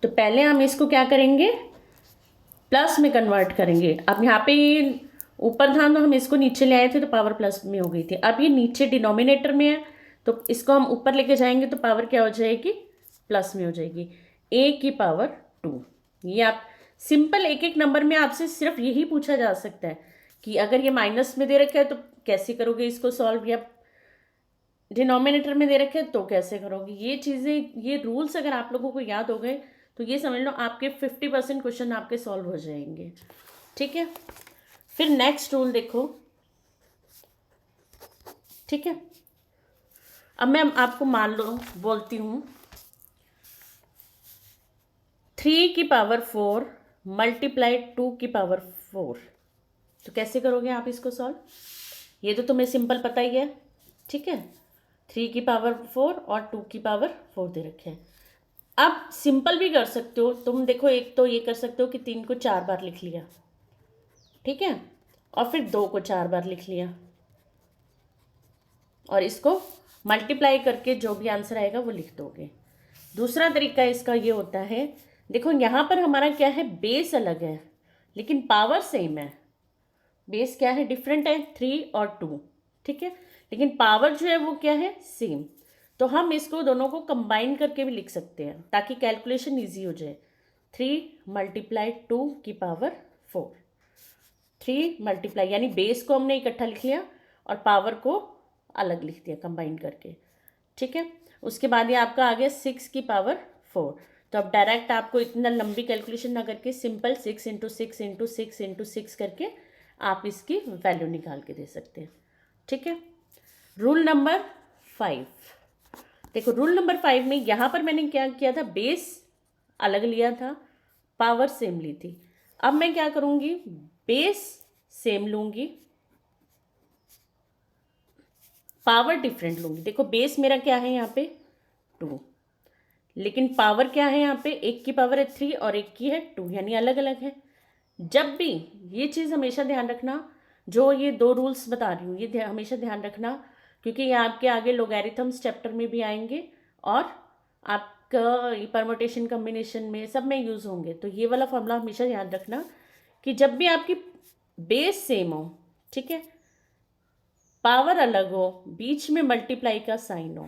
तो पहले हम इसको क्या करेंगे, प्लस में कन्वर्ट करेंगे। अब यहाँ पे ऊपर था तो हम इसको नीचे ले आए थे तो पावर प्लस में हो गई थी। अब ये नीचे डिनोमिनेटर में है तो इसको हम ऊपर लेके जाएंगे तो पावर क्या हो जाएगी, प्लस में हो जाएगी, a की पावर 2। ये आप सिंपल एक एक नंबर में आपसे सिर्फ यही पूछा जा सकता है कि अगर ये माइनस में दे रखा है तो कैसे करोगे इसको सॉल्व, या डिनोमिनेटर में दे रखे तो कैसे करोगे। ये चीज़ें, ये रूल्स अगर आप लोगों को याद हो गए तो ये समझ लो आपके 50% क्वेश्चन आपके सॉल्व हो जाएंगे। ठीक है, फिर नेक्स्ट रूल देखो। ठीक है, अब मैं आपको मान लो बोलती हूँ 3 की पावर 4 मल्टीप्लाई 2 की पावर 4, तो कैसे करोगे आप इसको सॉल्व। ये तो तुम्हें सिंपल पता ही है। ठीक है, 3 की पावर 4 और 2 की पावर 4 दे रखे हैं। अब सिंपल भी कर सकते हो तुम, देखो एक तो ये कर सकते हो कि 3 को 4 बार लिख लिया, ठीक है, और फिर 2 को 4 बार लिख लिया, और इसको मल्टीप्लाई करके जो भी आंसर आएगा वो लिख दोगे। दूसरा तरीका इसका ये होता है, देखो यहाँ पर हमारा क्या है, बेस अलग है लेकिन पावर सेम है। बेस क्या है, डिफरेंट है 3 और 2, ठीक है, लेकिन पावर जो है वो क्या है, सेम। तो हम इसको दोनों को कंबाइन करके भी लिख सकते हैं ताकि कैलकुलेशन इजी हो जाए। 3 मल्टीप्लाई 2 की पावर 4, 3 मल्टीप्लाई यानी बेस को हमने इकट्ठा लिख लिया और पावर को अलग लिख दिया कंबाइन करके। ठीक है, उसके बाद ये आपका आ गया 6 की पावर 4। तो अब डायरेक्ट आपको इतना लंबी कैलकुलेशन ना करके सिंपल 6 इंटू 6 इंटू 6 इंटू 6 करके आप इसकी वैल्यू निकाल के दे सकते हैं। ठीक है, रूल नंबर 5 देखो। रूल नंबर 5 में यहाँ पर मैंने क्या किया था, बेस अलग लिया था, पावर सेम ली थी। अब मैं क्या करूँगी, बेस सेम लूँगी, पावर डिफरेंट लूँगी। देखो बेस मेरा क्या है यहाँ पे 2, लेकिन पावर क्या है यहाँ पे, एक की पावर है 3 और एक की है 2, यानी अलग अलग है। जब भी ये चीज़ हमेशा ध्यान रखना, जो ये 2 रूल्स बता रही हूँ ये हमेशा ध्यान रखना, क्योंकि ये आपके आगे लोगैरिथम्स चैप्टर में भी आएंगे और आपका परमुटेशन कम्बिनेशन में सब में यूज़ होंगे। तो ये वाला फॉर्मूला हमेशा याद रखना कि जब भी आपकी बेस सेम हो, ठीक है, पावर अलग हो, बीच में मल्टीप्लाई का साइन हो,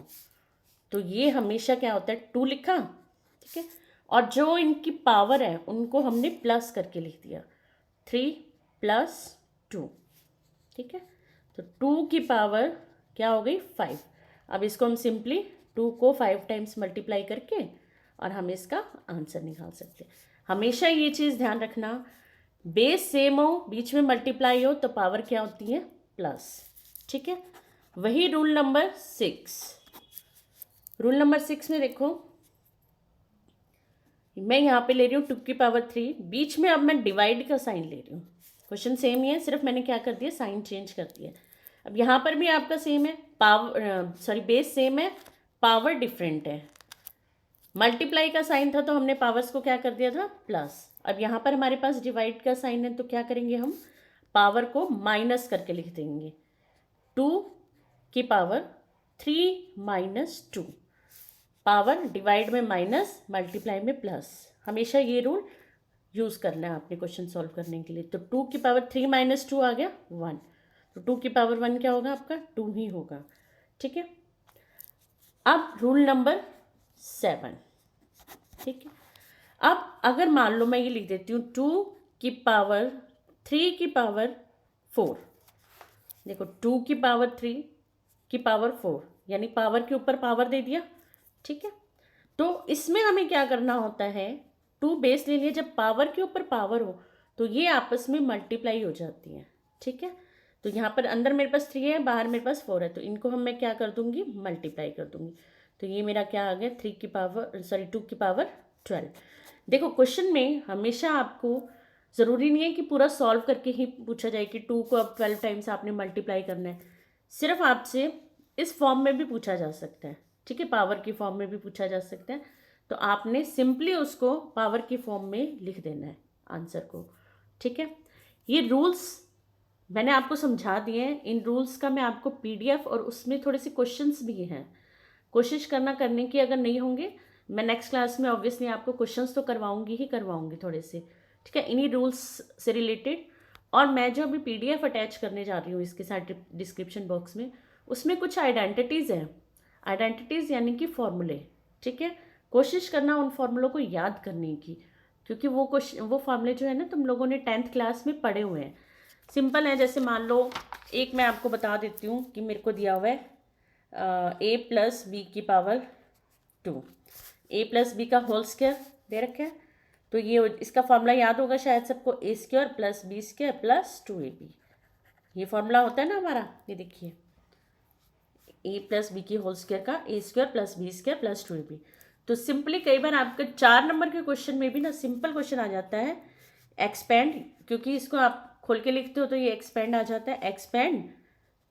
तो ये हमेशा क्या होता है 2 लिखा, ठीक है, और जो इनकी पावर है उनको हमने प्लस करके लिख दिया 3 प्लस 2। ठीक है, तो 2 की पावर क्या हो गई 5। अब इसको हम सिंपली 2 को 5 टाइम्स मल्टीप्लाई करके और हम इसका आंसर निकाल सकते हैं। हमेशा ये चीज़ ध्यान रखना, बेस सेम हो, बीच में मल्टीप्लाई हो तो पावर क्या होती है, प्लस। ठीक है, वही रूल नंबर 6। रूल नंबर 6 में देखो, मैं यहाँ पे ले रही हूँ 2 की पावर 3, बीच में अब मैं डिवाइड का साइन ले रही हूँ। क्वेश्चन सेम ही है, सिर्फ मैंने क्या कर दिया, साइन चेंज कर दिया। अब यहाँ पर भी आपका सेम है, बेस सेम है, पावर डिफरेंट है। मल्टीप्लाई का साइन था तो हमने पावर्स को क्या कर दिया था, प्लस। अब यहाँ पर हमारे पास डिवाइड का साइन है तो क्या करेंगे हम, पावर को माइनस करके लिख देंगे 2 की पावर 3 माइनस 2। पावर डिवाइड में माइनस, मल्टीप्लाई में प्लस। हमेशा ये रूल यूज़ करना है आपने क्वेश्चन सॉल्व करने के लिए। तो 2 की पावर 3 माइनस 2 आ गया 1, तो 2 की पावर 1 क्या होगा आपका, 2 ही होगा। ठीक है, अब रूल नंबर 7। ठीक है, अब अगर मान लो मैं ये लिख देती हूँ 2 की पावर 3 की पावर 4। देखो 2 की पावर 3 की पावर 4 यानी पावर के ऊपर पावर दे दिया। ठीक है, तो इसमें हमें क्या करना होता है, 2 बेस ले लिया, जब पावर के ऊपर पावर हो तो ये आपस में मल्टीप्लाई हो जाती हैं। ठीक है, तो यहाँ पर अंदर मेरे पास 3 है, बाहर मेरे पास 4 है, तो इनको हम मैं क्या कर दूंगी, मल्टीप्लाई कर दूंगी। तो ये मेरा क्या आ गया 2 की पावर 12। देखो क्वेश्चन में हमेशा आपको ज़रूरी नहीं है कि पूरा सॉल्व करके ही पूछा जाए कि 2 को अब 12 टाइम्स आपने मल्टीप्लाई करना है। सिर्फ आपसे इस फॉर्म में भी पूछा जा सकता है, ठीक है, पावर की फॉर्म में भी पूछा जा सकता है, तो आपने सिंपली उसको पावर की फॉर्म में लिख देना है आंसर को। ठीक है, ये रूल्स मैंने आपको समझा दिए हैं। इन रूल्स का मैं आपको PDF और उसमें थोड़े से क्वेश्चंस भी हैं, कोशिश करना करने की, अगर नहीं होंगे मैं नेक्स्ट क्लास में ऑब्वियसली आपको क्वेश्चंस तो करवाऊंगी थोड़े से, ठीक है, इन्हीं रूल्स से रिलेटेड। और मैं जो अभी PDF अटैच करने जा रही हूँ इसके साथ डिस्क्रिप्शन बॉक्स में, उसमें कुछ आइडेंटिटीज़ हैं, आइडेंटिटीज़ यानी कि फॉर्मूले, ठीक है। कोशिश करना उन फॉर्मूलों को याद करने की, क्योंकि वो फॉर्मूले जो है ना तुम लोगों ने 10th क्लास में पढ़े हुए हैं। सिंपल है, जैसे मान लो एक मैं आपको बता देती हूँ कि मेरे को दिया हुआ है a+b⁻², a+b का होल स्क्वायर दे रखा है। तो ये इसका फॉर्मूला याद होगा शायद सबको, a² + b² + 2ab। ये फॉर्मूला होता है ना हमारा, ये देखिए a+b की होल स्क्वायर का a² + b² + 2ab। तो सिंपली कई बार आपके 4 नंबर के क्वेश्चन में भी ना सिंपल क्वेश्चन आ जाता है एक्सपेंड, क्योंकि इसको आप खोल के लिखते हो तो ये एक्सपेंड आ जाता है, एक्सपेंड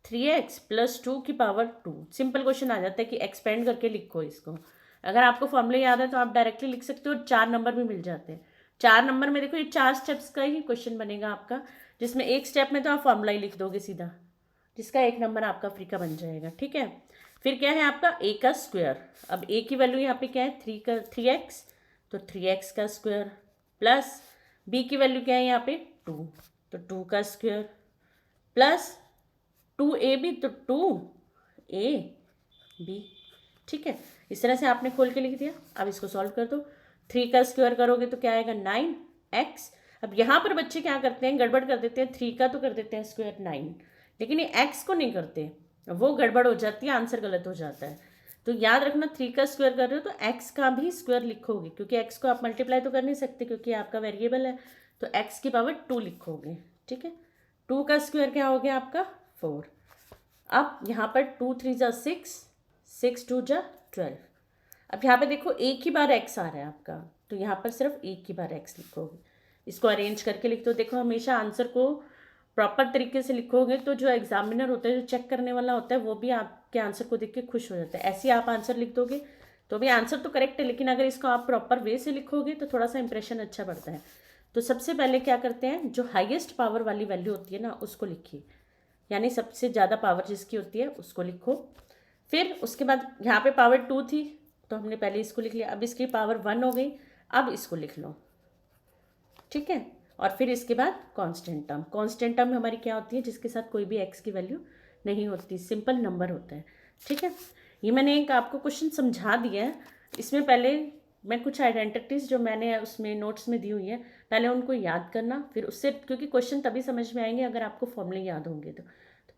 3x + 2⁻²। सिंपल क्वेश्चन आ जाता है कि एक्सपेंड करके लिखो इसको। अगर आपको फॉर्मूले याद है तो आप डायरेक्टली लिख सकते हो, 4 नंबर भी मिल जाते हैं। 4 नंबर में देखो ये 4 स्टेप्स का ही क्वेश्चन बनेगा आपका, जिसमें एक स्टेप में तो आप फॉर्मूला ही लिख दोगे सीधा, जिसका 1 नंबर आपका फ्री का बन जाएगा, ठीक है। फिर क्या है आपका a²। अब a की वैल्यू यहाँ पे क्या है 3x, तो 3x का स्क्वायर प्लस b की वैल्यू क्या है यहाँ पे 2, तो 2 का स्क्वायर प्लस 2ab, तो 2ab, ठीक है। इस तरह से आपने खोल के लिख दिया। अब इसको सॉल्व कर दो, 3 का स्क्वायर करोगे तो क्या आएगा 9x। अब यहाँ पर बच्चे क्या करते हैं, गड़बड़ कर देते हैं, 3 का तो कर देते हैं स्क्वायर 9, लेकिन ये x को नहीं करते, वो गड़बड़ हो जाती है, आंसर गलत हो जाता है। तो याद रखना 3 का स्क्वायर कर रहे हो तो x का भी स्क्वायर लिखोगे, क्योंकि x को आप मल्टीप्लाई तो कर नहीं सकते क्योंकि आपका वेरिएबल है, तो x की पावर 2 लिखोगे, ठीक है। 2 का स्क्वायर क्या हो गया आपका 4। अब यहाँ पर 2 3 = 6, 6 2 = 12। अब यहाँ पे देखो एक ही बार x आ रहा है आपका, तो यहाँ पर सिर्फ एक ही बार x लिखोगे। इसको अरेंज करके लिख दो। देखो हमेशा आंसर को प्रॉपर तरीके से लिखोगे तो जो एग्जामिनर होता है, जो चेक करने वाला होता है, वो भी आपके आंसर को देख के खुश हो जाता है। ऐसे ही आप आंसर लिख दोगे तो भी आंसर तो करेक्ट है, लेकिन अगर इसको आप प्रॉपर वे से लिखोगे तो थोड़ा सा इंप्रेशन अच्छा बढ़ता है। तो सबसे पहले क्या करते हैं, जो हाईएस्ट पावर वाली वैल्यू होती है ना उसको लिखिए, यानी सबसे ज़्यादा पावर जिसकी होती है उसको लिखो। फिर उसके बाद यहाँ पे पावर 2 थी तो हमने पहले इसको लिख लिया, अब इसकी पावर 1 हो गई, अब इसको लिख लो, ठीक है। और फिर इसके बाद कांस्टेंट टर्म हमारी क्या होती है, जिसके साथ कोई भी x की वैल्यू नहीं होती, सिंपल नंबर होता है, ठीक है। ये मैंने एक आपको क्वेश्चन समझा दिया है। इसमें पहले मैं कुछ आइडेंटिटीज़ जो मैंने उसमें नोट्स में दी हुई है, पहले उनको याद करना, फिर उससे, क्योंकि क्वेश्चन तभी समझ में आएंगे अगर आपको फॉर्मूले याद होंगे तो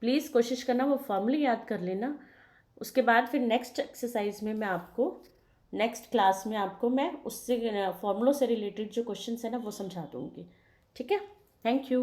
प्लीज़ कोशिश करना वो फॉर्मूले याद कर लेना। उसके बाद फिर नेक्स्ट एक्सरसाइज में मैं आपको नेक्स्ट क्लास में आपको मैं उससे फॉर्मूलों से रिलेटेड जो क्वेश्चंस है ना वो समझा दूँगी, ठीक है। Thank you.